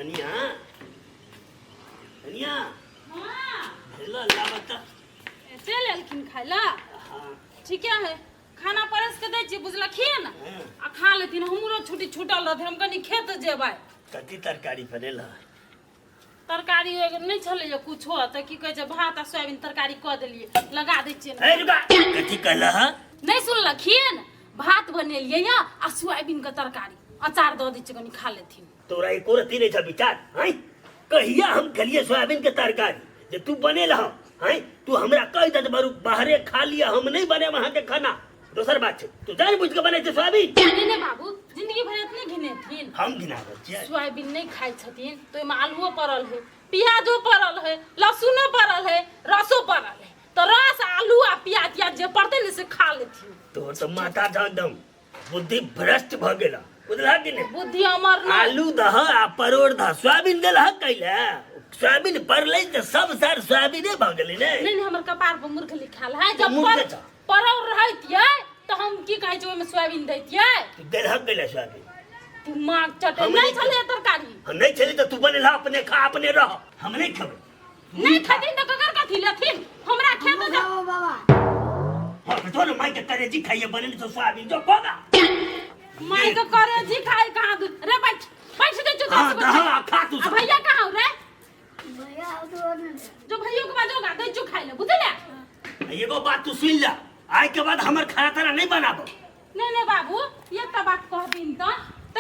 धनिया धनिया हेलो ला बता ऐसे लेलखिन खाइला हाँ ठीक है खाना परस के दै छी बुझलखिन हाँ। आ खा लेथिन हमरो छुट्टी छूटल रहथिन हम कनी खेत जेबै कथी तरकारी बनेल तरकारी एगो नहीं छलै कुछो त की कहै छै भात आ सोयाबीन तरकारी क देलिए लगा दै छियै ए रुका कथी कहला ह नहीं सुनलखिन भात बनेलिए या आ सोयाबीन के तरकारी अचार द दै छियै कनी खा लेथिन तोरा एको रती नहीं था विचार हैं कहिया हम खलिए सोयाबीन के तरकारी जे तू बनेल हैं तू हमरा कह दे बारू बाहरे खा लिया हम नहीं बने वहां के खाना दोसर बात है तू जान बुझ के बने छे सोयाबीन नहीं बाबू जिंदगी भर इतने घिनेथिन हम गिनाबे छियै सोयाबीन नहीं खाइ छथिन तो एमे आलूओ पड़ल है प्याजो पड़ल है लहसुनो पड़ल है रसो पड़ल है तो रस आलू आ प्याज या जे पड़ते ने से खा लेथिन तोर तो माथा था एकदम बुद्धि भ्रष्ट भ गेला बुझला कि नहीं बुद्धि हमर न आलू दह आ परोड़ दह सोयाबीन देल ह कैला सोयाबीन पड़ले त सब सार सोयाबीने भ गेलै ने नहीं हमर कपार पर मूर्ख लिखल है जब मूर्ख छ। परोड़ रहतियै तो हम की कहै छै ओमे सोयाबीन दैतियै तू देल ह कैला सोयाबीन दिमाग चटे हम नहीं नहीं छले तरकारी हम नहीं चली तो तू बनेला अपने खा अपने रह हम नहीं खबै नहीं खथिन तो ककर कथी लेथिन हमरा खेत जा बाबा हां तो ना माई के करेजी खाइए बनेली तो सोयाबीन जो कोगा माई के करे जी खाए कहां रे बैठ बैठ दे जो हां दह खा तू आ भैया कहां हो रे भैया तो जो भैया के बाजो गा दे जो खाइ ले बुझले एगो बात तू सुन ले आज के बाद हमर खाना ताना नहीं बनाबो नहीं बाबू ये तो बात कह दिन तो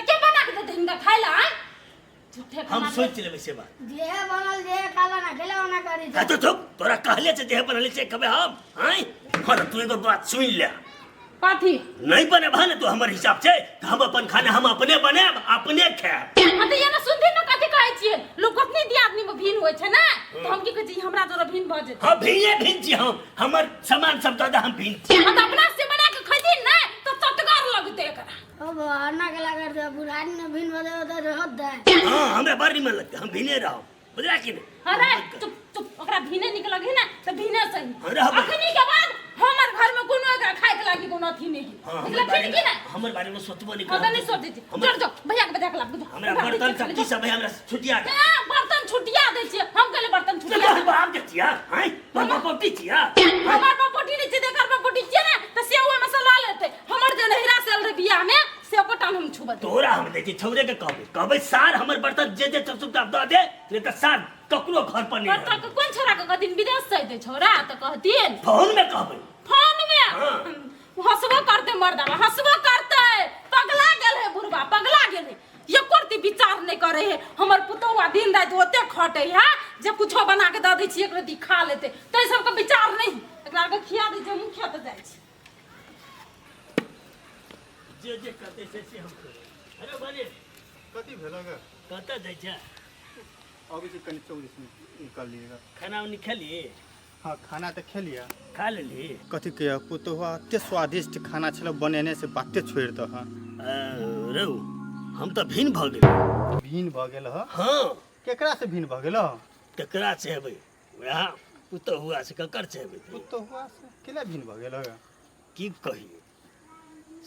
के बना के दे दिन खाइ ला झूठे हम सोच लेबे से बात जे बनल जे खाला ना खेला ना करी आ तो चुप तोरा कहले से देह बनले से कबे हम हैं और तू एगो बात सुन ले कथी नहीं बने भाने तो हमर हिसाब से हम अपन खाना हम अपने बनाब अपने खाब हां तो ये ना सुन दिन ना कथी कहै छियै लोग कतनी दी आदमी में भीन होय छै ना तो हम की कहै छी हमरा तोरा भीन भ जेतै हां भीन छी हम हमर सामान सब दादा हम भीन छी हां तो अपना से बना के खैथिन ना तो चटकार लगते एकरा अब अन्ना के लगा दे बुढ़ानी ने भिन बदे उधर रहत दे हां हमरा बड़ी मन लगता हम भीने रहो बुझला कि नहीं अरे चुप चुप ओकरा भीने निक लगे ना तो भीने सही अरे हम अखनी के बाद हमर घर में कोनो एकरा खाए के लागी कोनो अथी नहीं निकला फिर की ना हमर बारे में सोचबो नहीं हां तो नहीं सोच दी चल जो भैया के बजा के ला बुझा हमरा बर्तन सब्जी सब है हमरा छुटिया दे हां बर्तन छुटिया दे छियै हम कहले बर्तन छुटिया तो बाप के छिया हैं पापा पोती छिया हमर पपोटी नहीं छै देकर पपोटी छियै ना तो से ओए में से ला लेते हमर जे नहिरा सेल रे बियाह में से पटान हम छुबा तोरा हम दे छौरे के कहबे सार हमर बर्तन जे सुविधा द दे नहीं तो सार ककरो घर पर नहीं बर्तन के कोन छोरा के कदिन विदेश से दे छोरा तो कहतिन फोन में कहबे फोन में हाँ। हंसबो करते मर्दा हंसबो करते पगला गेल है बुढ़वा पगला गेल है ये करती विचार नहीं करे है हमर पुतौआ दिन रात ओते खटे है जे कुछो बना के द दै छी एक रति खा लेते तै सब के विचार नहीं एकरा के खिया दै छै मुखिया त जाय छै जे करते से हम करे अरे बने कति भेल ग कत दै छै अभी से कनी 24 में निकल लिएगा खाना उनी खेली हाँ खाना तो खेलिया खा लेली कथी के पुतोहा एते स्वादिष्ट खाना छल बनेने से बाते छोड़ दो हाँ रहू हम तो भिन भ गेल भीन भ गेल ह हाँ केकरा से भीन भ गेल केकरा से हेबै वएह पुतो हुआ से ककर से हेबै पुतोहा से केला भीन भ गेल ह की कही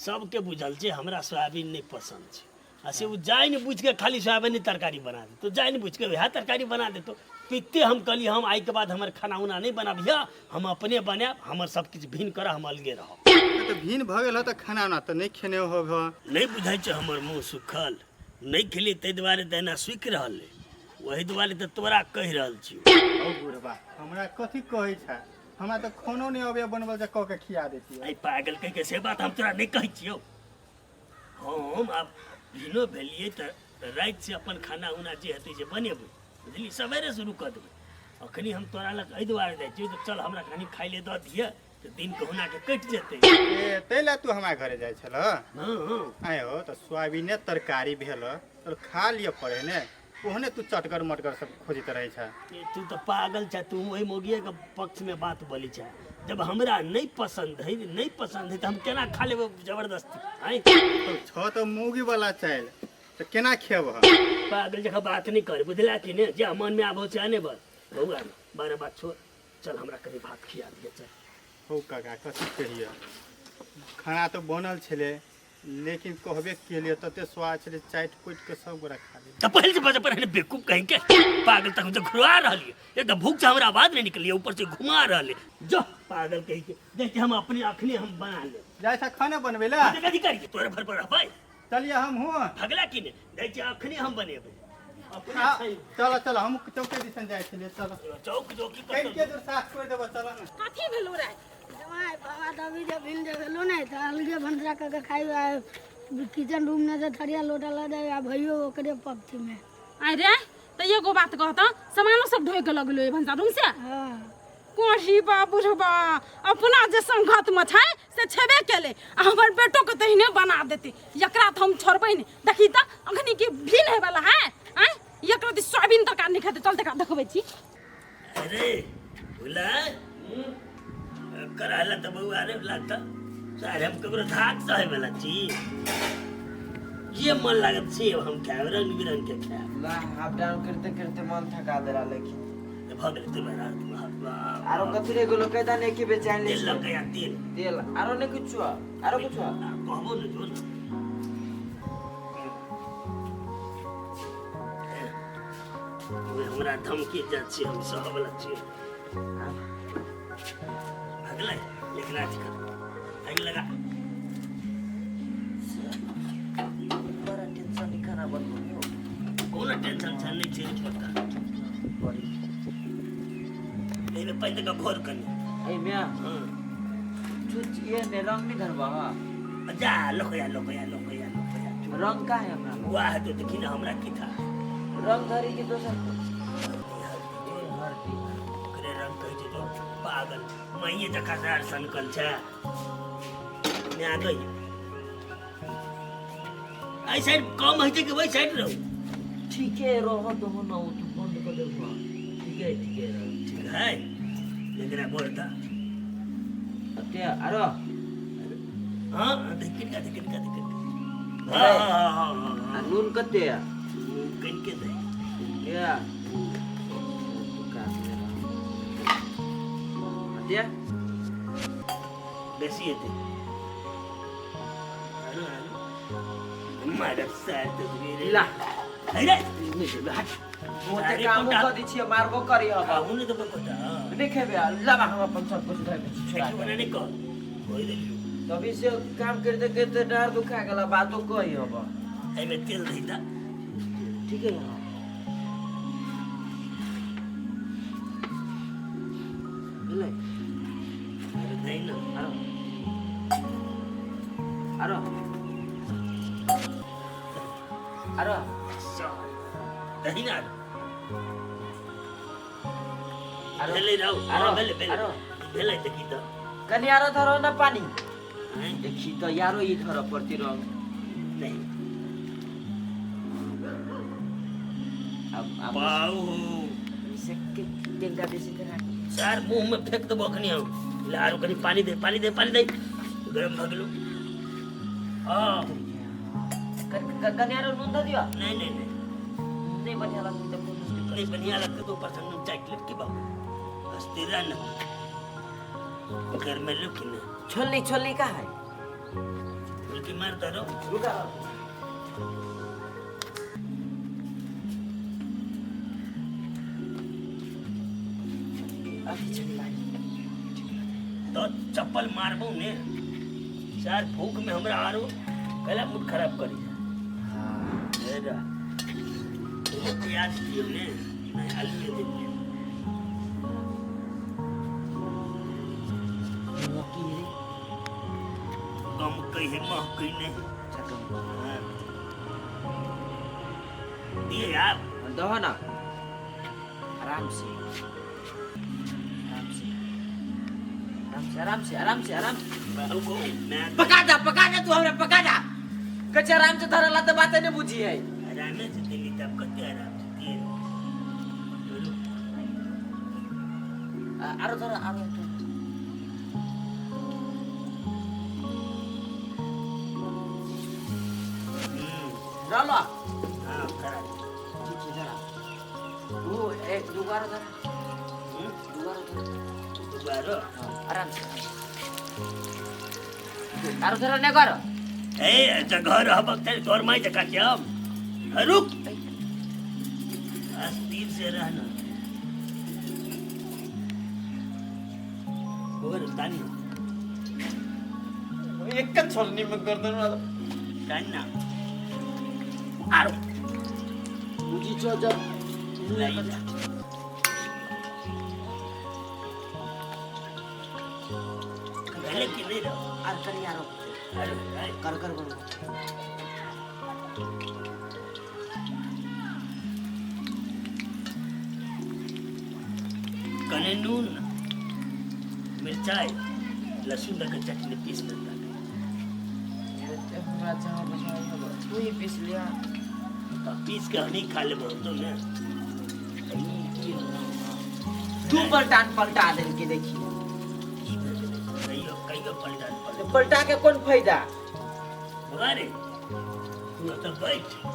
सबके बुझल छै हमरा सोयाबीन नहीं पसंद छै आ से वो जाइन बुझ के खाली सोयाबीन तरकारी बना दे तो जाइन बुझ के वह तरकारी बना दे तो पित्ते हम कहली हम आई के बाद हमर खाना उना नहीं बनाबिया हम अपने बनाब हमर सब किछ भिन कर हम अलगे रह तो भीन भ गेल ह तो खाना उना तो नहीं खेने हो नहीं बुझाइ छै हमर मुंह सुखल नहीं खेली तै दुआरे देना सुख रहल वही दुआरे तो तोरा कह रहल छी ओ बुढ़बा हमरा कथी कहै छै हमरा तो खानो नहीं अबे बनबल जे क के खिया देती आई पागल कह के से बात हम तोरा नहीं कहै छियौ हम अब भिनो भेलिए त रात से अपन खाना उना जे हेतै जे बनेबै बुझली सवेरे शुरू कर देबै अखनी हम तोरा लग एहि दुआरे जाइ छियौ तऽ चल हमरा कनी खाइ ले दऽ दिहे तऽ दिन कहुना के कटि जेतै ए तैला तू हमरा घरे जाइ छल हाँ आए हो तो सोयाबीने तरकारी भेल तो खा लिया पड़े ने ओहने तू चटकर मटकर सब खोजत रहे छ ये तू तो पागल छ तू वही मोगिए के पक्ष में बात बोली छ जब हमरा नहीं पसंद है तो हम केना खा लेबै जबरदस्ती हैं तो छ तो मूगी वाला चाइल तो केना खेब पागल जगह बात नहीं कर बुझला कि ने जे मन में आबो से आने बस बउआ बारह बात छोड़ चल हमरा कनी भात खिया दिए चल हो काका कथी कहिए खाना तो बनल छले लेकिन कहबे के लिए तते स्वाद चले चाट पुट के सब गोरा खा ले। तो पहले से बजे पर है बेवकूफ कहीं के पागल तक तो घुरा रही है एकदम भूख से हमरा आवाज नहीं निकली ऊपर से घुमा रहे जो पागल कहीं के देखते हम अपनी अखनी हम बना ले जैसा खाना बनवेला कदी करिए तोरे भर पर भाई चलिए हम हुआ भगला की ने देखते अखनी हम बनेबे अपने सही चलो चलो हम चौके दिसन जाए छलिए चलो चौक चौकी कहीं पर के दूर साफ कर देबो चलो ना। कथी भेलो रे जमाई बाबा तभी जब भिन गेलो नहीं तो अलगे भंडरा करके खाई किचन रूम में से थरिया लोटा ला दे आ भइयो ओकरे पक्ति में। अरे तो एगो बात कहता सामानो सब ढोइ के लगलो ए भंसा रूम से हाँ कोशी बुढ़बा अपना जे संगत में छै से छेबे केले आ हमर बेटो के तहिने बना देते एकरा त हम छोड़बै नहीं देखी त अखनी के भिन है वाला है हैं एकरा दी सोयाबीन तरकारी नहीं खाते चलते का देखबै छी। अरे बोला कराला तो बहु अरे लगता सारे हम कबरो धाक सहे वाला चीज ये मन लागत से हम खाए रंग बिरंग के खाए ला हाफ डाउन करते करते मन थका दे रहा लेकिन भगल तुम्हारा आरो कथि रे गोलो कैदा ने के बेचान ले तेल लग गया तेल तेल आरो ने कुछ आरो कुछ कहबो न जो वे हमरा धमकी जा छी हम सब वाला छी भगले लेकिन आज कर आग लगा बड़ा टेंशन निकाना बंद हो कौन टेंशन छन नहीं छी पता बड़ी लेने पैसे का घोर करनी ए मिया हां छुच ये ने रंग नहीं धरबा जा लोकया रंग का है हमरा वाह तो देखी ना हमरा की था रंग धरी के दोसर करे रंग कह जे तो पागल मइए जका सार संकल छ ने आ गई आई साइड कम है कि वही साइड रहो ठीक है रहो तो हो ना तू बंद कर दे ठीक है ठीक है लेकिन बोलता अते आरो हां दिक्कत हां हां नून कते कन के दे या का अते बेसी है मारा साथ तस्वीर ला अरे मोते काम कर दी छिए मारबो करी हबा उन्हें तो पता देखे बे लबा हम अपन सब कुछ धर के छोड़ा बना नहीं कर कोई दिल्ली तभी से काम करते करते डार दुखा गेला बातो कही हबा आई में तेल देता ठीक है ले अरे नहीं ना आरो आरो नहीं ना आरो ले जाओ आरो बेले आरो बेले देखी तो कनी आरो धरो ना पानी हैं? देखी तो यारो ई धरो पड़ती रंग नहीं अब पाऊ इसे के तेल का देसी तरह सार मुंह में फेंक दो बखनी हम लारो कनी पानी दे गरम भगलो हां कनी आरो नून दे दियो नहीं नहीं बढ़िया लगता तो नहीं बढ़िया लगता तो ऊपर से नून चॉकलेट की बाबू हंसती रहना घर में लोग कि ना छोली का है उनकी मारता रहो रुका अभी छोली तो चप्पल मारबो ने सार भूख में हमरा आरो कहला मूड खराब करी हेरा तो प्याज दियो ने नहीं आलू दे दियो कम कहीं मह कहीं नहीं हाँ। दिए आप दहो ना आराम से बाबू को मैं पका जा तू हमरा पका जा कच्चा आराम से धरला तो बातें नहीं बुझी है आराम से दिल्ली तब करते आराम से दिए आरो धर आरो रलो हाँ करा ठीक है जरा वो एक दुबारा धर दुबारा बारो आराम से आरो धर ने करो ए जगह रहबक त तोर माई जका के हम रुक अस्थिर से रहना और तानी एक छोड़नी में गर्दन वाला ताना आरो बुझी छो जब नहीं जा पहले कि नहीं रहो आर कर यारो अरे कर कर बोलो कने नून मिर्चाई लहसुन का चटनी पीस देता हमरा जहां बसाया तू ही पीस लिया तो पीस के हनी खा ले तो ना तू पलटा दे के देखी कईयो पलटा पलटा के कौन फायदा अरे तू तो बैठ आ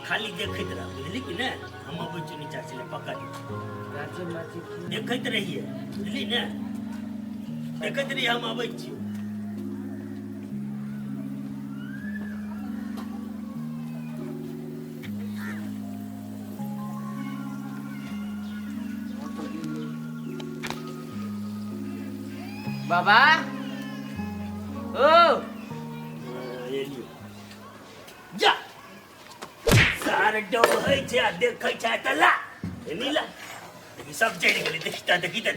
खाली देखत रह बुझली कि ना हम अब नीचा से पकड़ राजे माची देखत रहिए बुझली ना देखत रहिए हम आबै छी बाबा ओ एलियो जा सारे डोहै छै आ देखै छै त ला नीला ई सब चढ़ गेलै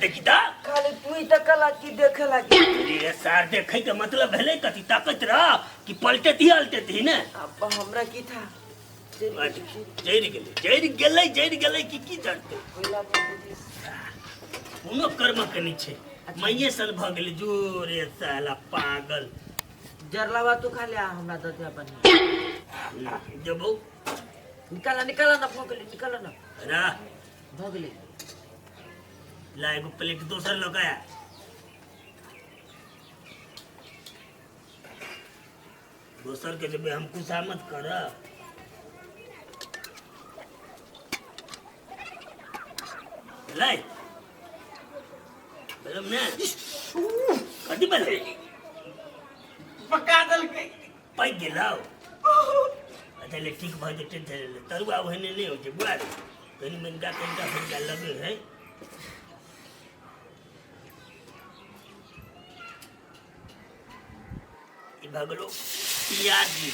देखिता खाली तू ही तकला की देखेला की ये सार देखै के मतलब भेलै कथी ताकत रह कि पलटती हलटती ने अब हमरा की था जड़ गेलै की जड़तै पहिला बुद्धि कोनो कर्म कनी छै मैये सन भ गेलै जोरे साला पागल जरलावा तू खा ले हमरा दे दे बनी जबो निकाला ना भोगली निकाला ना रा भोगली ला एगो प्लेट दोसर लगाया दोसर के जब हम खुशामत कर लाई बलम ने कथी बले पका दल के पाई गेलाओ अच्छा ले ठीक भ जेते तरुआ ओहने नहीं हो छै बुआ कनी मनका फनका लगे है ई भगलो पियाजी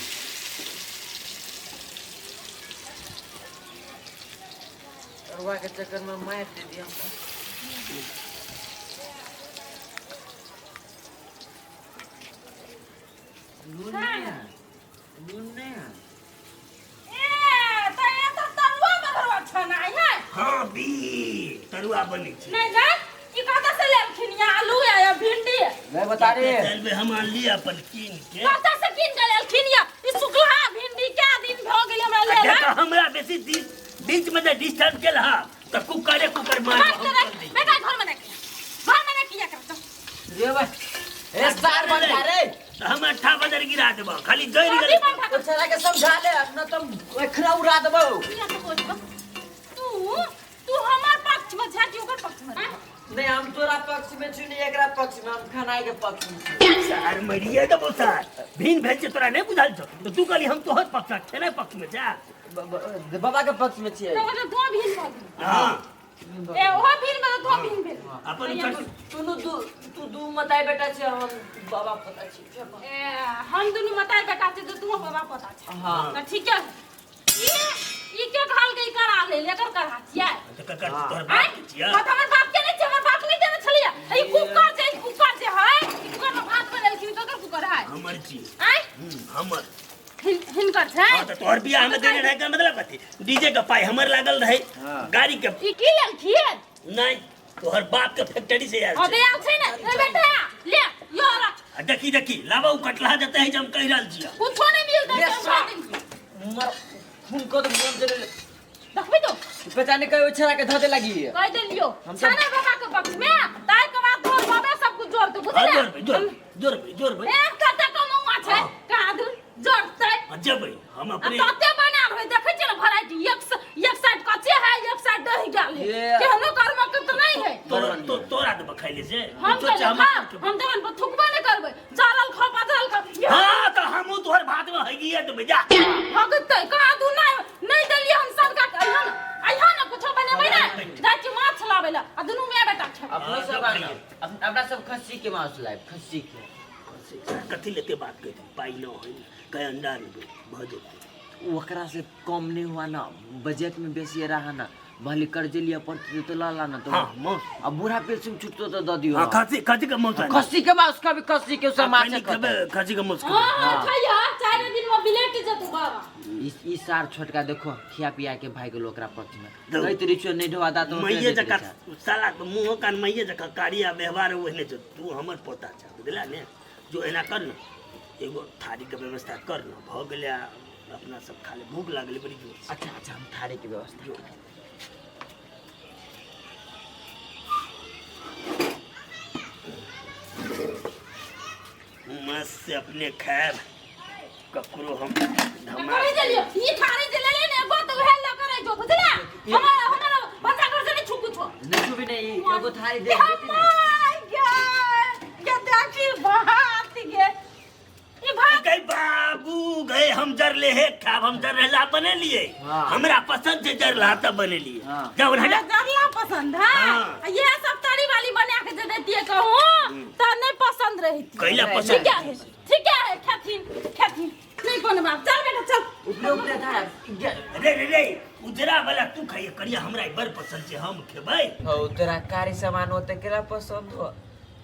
तरुआ के चक्कर में मार दे दिया हमको नून नहीं है नून नहीं है ए तो ये तो तरुआ में घरवा छना है हाँ बी तरुआ बनी छै नहीं जा ई कतऽ से लेलखिन या आलू या भिंडी मैं बता रे चल बे हम आन लिया अपन कीन के कतऽ से कीन के लेलखिन या ई सुखला भिंडी क्या दिन भ गेल हमरा ले देखा हमरा बेसी बीच में जे डिस्टर्ब केल हा त कुकर मार बेटा घर में नहीं किया करता रे भाई ए सार बन जा रे हम 8 बजे गिरा देबो खाली जइर गेल ओ चला के समझा ले न तो एखरा उड़ा देबो तू हमार पक्ष में छा कि ओकर पक्ष में नहीं हम तोरा पक्ष में छी नहीं एकरा पक्ष में हम खानाई के पक्ष में छी सार मरिए देबो सार भिन भेज तोरा नहीं बुझाल छौ तो तू कहली हम तोहर पक्ष खेने पक्ष में जा बाबा के पक्ष में छी तो दो भीन बोल हां ए ओहो भीन में दो भीन भेल अपन तू दू मताई बेटा छे हम बाबा पता छी ए हम दुनु मताई बेटा छे तो तू बाबा पता छे हां त ठीक है ई के घाल के करा ले लेकर करा छिया तो ककर तोहर बाप छिया मत हमर बाप के नहीं छे हमर बाप नहीं देने छलिया ई कुकर जे है कुकर में भात बनेल कि ककर कुकर है हमर छी आय हमर हिनकर छै हां तो तोहर बियाह में देने रहे का मतलब कथी डीजे का पाई हमर लागल रहे गाड़ी के ई की लेलखिन नहीं तोहर बाप के फैक्ट्री से आयल ओ दे आल छै ने ए बेटा ले यो रख देखी लावा उ कटला देते हैं जब कह रहल छिया कुछो नहीं मिलता है मर उनको तो मन चले देखबी तो पहचाने के छरा के धते लगी कह देलियो छाना बाबा के पक्ष में ताई के बाद तोर बाबा सब कुछ जोड़ दे बुझले जोर भाई एक कटा कमौआ छै कादू जोड़ते जब हम अपने तते बना रहे देखे छ वैरायटी एक साइड कच्चे है एक साइड दही डाले केहनो कर्म के तो नहीं है तोरा तो बखाइले से हम तो हम देवन पर थुकबा नहीं करबे जारल खा पाजल खा हां तो हम तोहर भात में है गिया तो बेजा भगत कहाँ तू नहीं दलिए हम सबका अइहा ना कुछो बनेबै ना जाय छी माछ लाबै ला आ दुनू मियां बेटा छै अपनो सब अपना सब खस्सी के मांस लाइब खस्सी के कथी लेते बात कहते पाई न है कई अंडा लेबे भ जेतै ओकरा से कम नहीं हुआ ना बजट में बेसी रहा ना भले कर्ज लिया पड़ते तो ला ना तो हां मौस अब बूढ़ा पेंशन छूटतो तो द दियो हां खसी का मौस खस्सी के मांस का भी खस्सी के सब माछ खसी का मौस हां खैया 4 दिन में बिलेट जतू बाबा इस सार छोटका देखो खिया पिया के भाई के लोकरा पक्ष में नहीं तो रिचो नहीं ढवा दा तो मैये जका साला मुंह कान मैये जका कारिया व्यवहार ओहने जो तू हमर पोता छ बुझला ने जो एना कर न एगो थारी के व्यवस्था कर न भ गेलै अपना सब खा ले भूख लागले बड़ी जोर अच्छा हम थारी की व्यवस्था मस्त से अपने खैर ककरो हम करे जलियो ई थारी जे ले ने एगो तो हेल न करे जो बुझला हमारा बच्चा घर से नहीं छू कुछो नहीं भी नहीं एगो थारी दे देती ना क्या देखी बात के ई भात गए बाबू गए हम जर ले है खाब हम जर रहला बने लिए हाँ। हमरा पसंद से जर ला तब बने लिए हाँ। जाओ ना जरला पसंद है हाँ। ये सब तारी वाली बना के दे देती है कहूं तो नहीं पसंद रही कैला नहीं, पसंद ठीक है खेती नहीं कोन बात चल बेटा चल उपयोग था रे उजरा वाला तू खाइए करिया हमरा बर पसंद से हम खेबै हो तोरा कारी सामान होते केला पसंद हो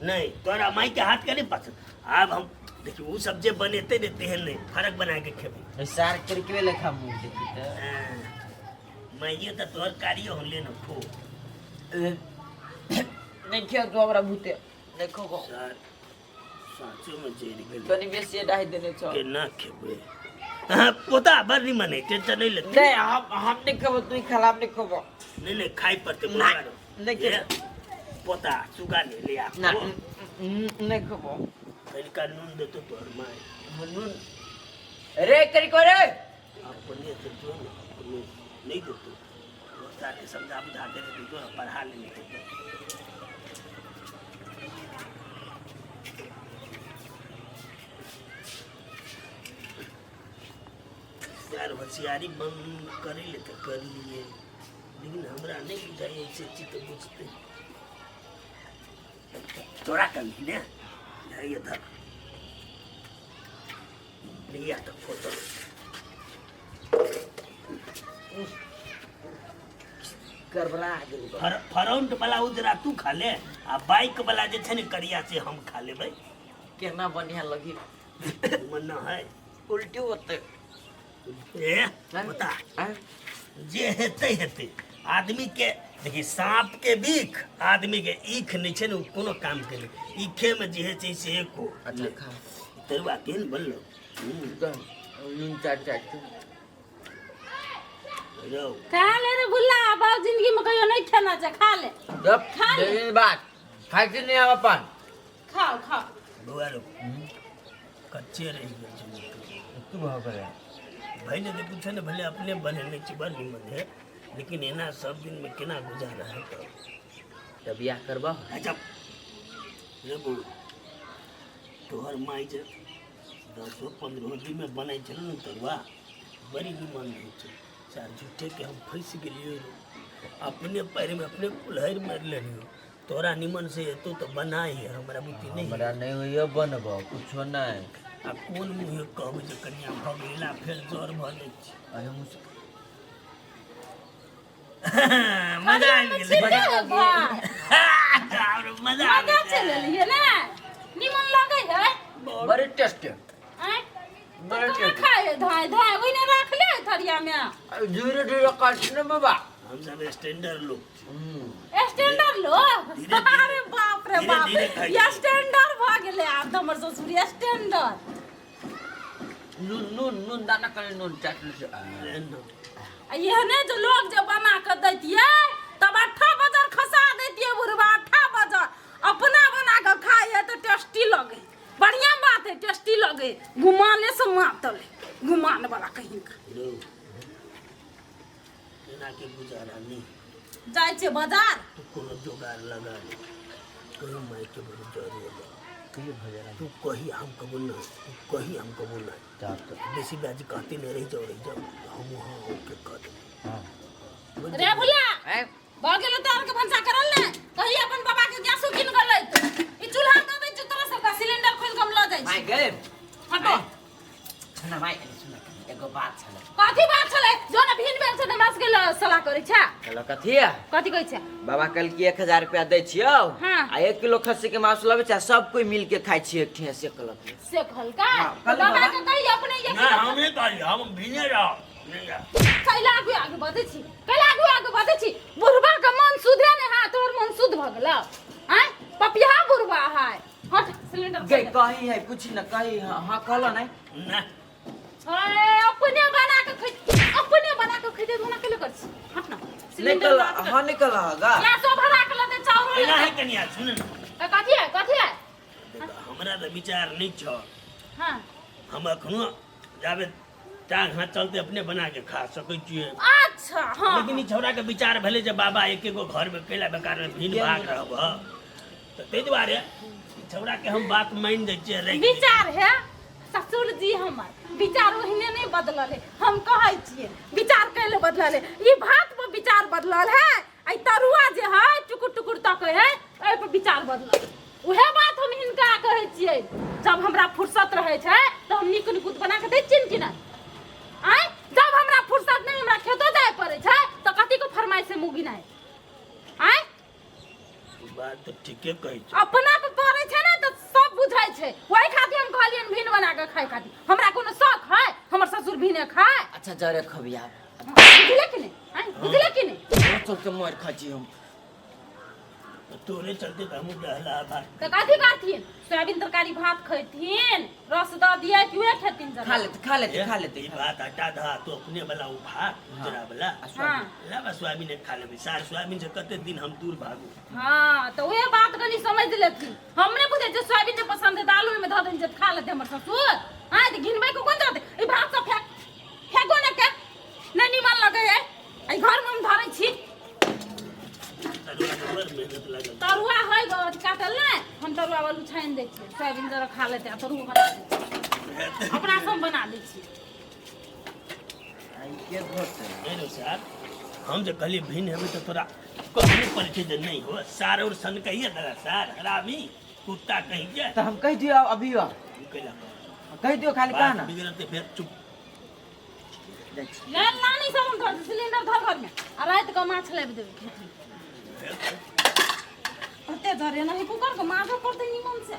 नहीं तोरा माई के हाथ का नहीं पसंद अब हम देखिए वो सब जे बनेते देते हैं नहीं फर्क बना के खेबै सार करके लेखा मुंह देखी तो मैं ये तो तोहर कारियो हम लेनो खो नहीं किया तो हमरा भूते देखो को सर साचो में जेरी गेल तनी बेसी डाहि देने छ के ना खेबै हां पोता बर नहीं मने टेंशन नहीं लेते नहीं हम नहीं खबो तू खला हम नहीं खबो नहीं खाई पड़ते नहीं के पोता सुगा ले ले आ ना नहीं खबो कल का नून दे तो तोहर माई नून रे करी को रे अपने से जो नहीं दे तो ताके समझा बुझा के दे तो पढ़ा लेने के यार होशियारी बंद कर ले तो कर लिए लेकिन हमरा नहीं बुझाई ऐसे चित बुझते तोरा कर ले ये धर लिया तो फोटो गड़बड़ा गेल फ्रंट वाला उजरा तू खा ले आ बाइक वाला जे छै ने करिया से हम खा लेबै केना बढ़िया लगी मन है उल्टी होते ए बता जे हेते हेते आदमी के देखिए सांप के बीख आदमी के ईख नहीं छै ने कोनो काम के नहीं ईखे में जे छै से एको अच्छा खा तरुआ केन बनलो नून चाट रो खा ले रे भुल्ला अब जिंदगी में कहियो नहीं खाना चाहिए खा ले जब खा ले। देखिए बात खाई नहीं हम अपन खाओ बुआ रो कच्चे रह गेल तू भाव करे भले तो कुछ ने भले अपने बने छी बड़ निमन है लेकिन एना सब दिन में केना गुजारा है तो तब बियाह करबा अच्छा रे बू तोहर माई जे 10-15 दिन में बनै छल न तरुआ बड़ी निमन होइ छै चार झूठे के हम फंस गेलिए अपने पैर में अपने कुल्हर मार लेलियो तोरा निमन से तो बना ही है हमरा बुद्धि नहीं हमरा नहीं होइयो बनबो कुछो नहीं आ कोन मुँह कहबै जे कन्या भऽ गेला फेर जोर भऽ जाइ छै अरे मुझे मजा आबि गेलै मजा मजा चले लिए ना निमन लगे है बड़े टेस्ट है हैं बड़े तो खाए धाय ओइ ने रख ले थरिया में धीरे धीरे काटने में बा हम सब स्टैंडर्ड लोग स्टैंडर्ड लो अरे बाप रे बाप ये स्टैंडर्ड भ गेले आब हमर ससुर स्टैंडर्ड नून नून नून दाना करे नून चाट ले ये ने जो लोग जो बना के दैतिए तब 8 बजे खसा दैतिए बुढ़वा 8 बजे अपना बना के खाए तो टेस्टी लगे बढ़िया बात है टेस्टी लगे घुमाने से मातल घुमान वाला कहीं का एना के गुजारा नहीं जाय छे बाजार तो कोनो जोगाड़ लगा ले कहीं माई के बड़ी जरूरी है कहीं भजन तू कही हम कबूल ना तू कही हम कबूल ना चार तो बेसी ब्याज कहते नहीं रही जाओ हम वहाँ होके कह दे हां रे भुला ए बढ़ गेलो तार के भंसा करल ने कही अपन बाबा के गैस किन गलै ई चूल्हा दे दे तोरा सबका सिलेंडर खोल के हम ल जाई माय गए हटो सुन भाई सुन एगो बात छले कथी बात छले जो ना भिन बेन से हमरा के सलाह करै छै चलो कथी कथी कहै छै बाबा कल की 1000 रुपया दै छियो हाँ। आ 1 किलो खस्सी के मांस लबे छै सब कोई मिल के खाइ छी एक ठे से कलक से खल का हाँ, कल बाबा बाबा। के कही अपने ये ना हमें कही हम भिने रहो नहीं जा कैला आगे बढ़े छी कैला आगे बढ़े छी बुढ़बा के मन सुधे ने हां तोर मन शुद्ध भ गेल हैं पपिया बुढ़बा है हट सिलेंडर गई कही है कुछ न कही हां कहला नहीं ना अरे अपने बना के खरीदे मना के कर छी हट ना निकल हां निकल होगा या सो भरा के लते चाउर ना है कनिया सुन ना कथी है देखो, हमरा तो विचार नहीं छ हां हम अखनो जाबे टांग हाथ चलते अपने बना के खा सकै छियै अच्छा हां लेकिन ई छौड़ा के विचार भेले जे बाबा एक गो घर में कैला बेकार में भीड़ भाग रहब तो ताहि दुआरे ई छौड़ा के हम बात मान दै छियै रह विचार है ससुर जी हमर विचार ओहिने नहीं बदलल है हम कहै छियै विचार कैले बदलल है ई बात पर विचार बदलल है आई तरुआ जे है टुकुर टुकुर तकै है ए पर विचार बदलल उहे बात हम हिनका कहै छियै जब हमरा फुर्सत रहै छै तो हम नीक नुकुत बना के दै छियै कि ना आय जब हमरा फुर्सत नहीं हमरा खेतो जाय पड़ै छै तो कथी को फरमाइश से मुगी नहीं आय बात तो ठीके कहै छै अपना पे पड़े छै ना तो सब बुझाई छै वही खातिर हम कहलियन भीन बना के खाए खातिर हमरा कोनो शौक है हमर ससुर भीने खाए अच्छा जरे खबिया बुझले कि नहीं हैं बुझले कि नहीं चल के मोर खाची हम तोरे चलते तो हम डहला भाग तो कथी खाथिन सोयाबीन तरकारी भात खैथिन रस द दिए कि उहे खेथिन जरा खा लेते ई बात हटा दा तो अपने वाला उठा जरा वाला हां ला सोयाबीन खा लेबे सार सोयाबीन से कते दिन हम दूर भागू हां तो उहे बात कनी समझ लेथिन हमने बुझे जे सोयाबीन जे पसंद है दाल में ध देन जे खा लेते हमर ससुर हां त गिनबै को कोन जाते ई भात सब फेंको न के नहीं निमन लगे है आई घर में हम धरै छी मेहनत लगल तरुआ है गो काटल ने हम तरुआ वालू छाइन दै छी सोयाबीन जरा खा लेते आ तरुआ बना दै अपना सब बना दै छी आई के घोट हेलो सर हम जो कली भिन्न हेबे तो तोरा कहने पड़े छै जे नहीं हो सार और सन कहिए दरा सार हरामी कुत्ता कहीं के तो हम कह दियो अभी कैला कह दियो खाली कहा ना बिगड़ते फिर चुप ले लानी सब हम घर सिलेंडर धर घर में आ रात के माछ लेब देबै अते धरे नहीं कुकर के माछ पड़ते निमन से